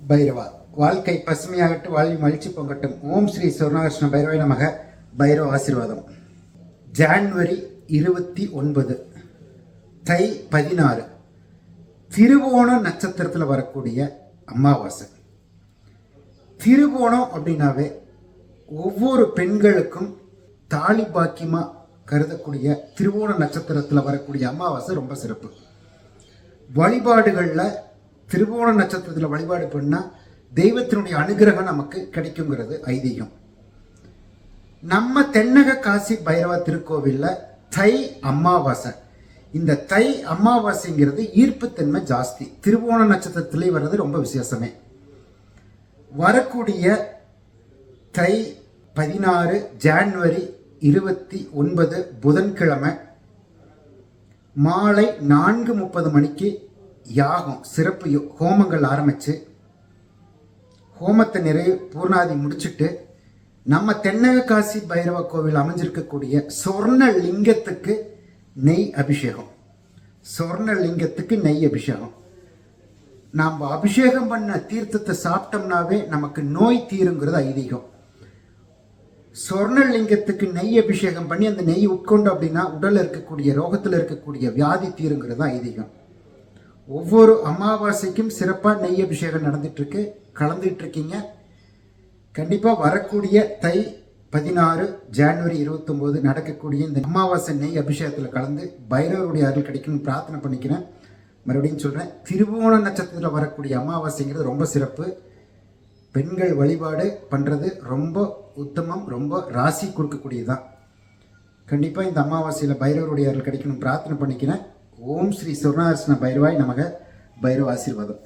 பைரவா வாழ்க்கை பசுமையாகட்டு வாழ்வி மகிழ்ச்சி பொங்கட்டும். ஓம் ஸ்ரீ சொர்ணகிருஷ்ண பைரவாய் நமக. பைரவ ஆசீர்வாதம். ஜான்வரி 29 தை 16 திருவோண நட்சத்திரத்தில் வரக்கூடிய அமாவாசை. திருவோணம் அப்படின்னாவே ஒவ்வொரு பெண்களுக்கும் தாலி பாக்கியமாக கருதக்கூடிய திருவோண நட்சத்திரத்தில் வரக்கூடிய அமாவாசை ரொம்ப சிறப்பு. வழிபாடுகளில் திருவோண நட்சத்திரத்தில் வழிபாடு பண்ணால் தெய்வத்தினுடைய அனுகிரகம் நமக்கு கிடைக்குங்கிறது ஐதீகம். நம்ம தென்னக காசி பைரவா திருக்கோவிலில் தை அமாவாசை. இந்த தை அமாவாசைங்கிறது ஈர்ப்புத்தன்மை ஜாஸ்தி. திருவோண நட்சத்திரத்திலே வர்றது ரொம்ப விசேஷமே. வரக்கூடிய தை 16 ஜான்வரி 29 புதன்கிழமை மாலை 4:30 மணிக்கு யாகம் சிறப்பு ஹோமங்கள் ஆரம்பித்து ஹோமத்தை நிறைவு பூர்ணாதி முடிச்சுட்டு நம்ம தென்னக காசி பைரவ கோவில் அமைஞ்சிருக்கக்கூடிய சொர்ண லிங்கத்துக்கு நெய் அபிஷேகம். சொர்ண லிங்கத்துக்கு நெய் அபிஷேகம். நாம் அபிஷேகம் பண்ண தீர்த்தத்தை சாப்பிட்டோம்னாவே நமக்கு நோய் தீருங்கிறது ஐதீகம். சொர்ணலிங்கத்துக்கு நெய் அபிஷேகம் பண்ணி அந்த நெய் உட்கொண்டோம் அப்படின்னா உடலில் இருக்கக்கூடிய ரோகத்தில் இருக்கக்கூடிய வியாதி தீருங்கிறது தான் ஐதீகம். ஒவ்வொரு அமாவாசைக்கும் சிறப்பாக நெய் அபிஷேகம் நடந்துட்டுருக்கு, கலந்துட்டு இருக்கீங்க. கண்டிப்பாக வரக்கூடிய தை 16 ஜான்வரி 29 நடக்கக்கூடிய இந்த அமாவாசை நெய் அபிஷேகத்தில் கலந்து பைரவருடைய அருள் கிடைக்கும்னு பிரார்த்தனை பண்ணிக்கிறேன். மறுபடியும் சொல்கிறேன், திருவோண நட்சத்திரத்தில் வரக்கூடிய அமாவாசைங்கிறது ரொம்ப சிறப்பு. பெண்கள் வழிபாடு பண்ணுறது ரொம்ப உத்தமம், ரொம்ப ராசி கொடுக்கக்கூடியதுதான். கண்டிப்பாக இந்த அமாவாசையில் பைரவருடைய அருள் கிடைக்கணும் பிரார்த்தனை பண்ணிக்கிறேன். ஓம் ஸ்ரீ சொர்ணகிருஷ்ண பைரவாய் நமக. பைரவ ஆசீர்வாதம்.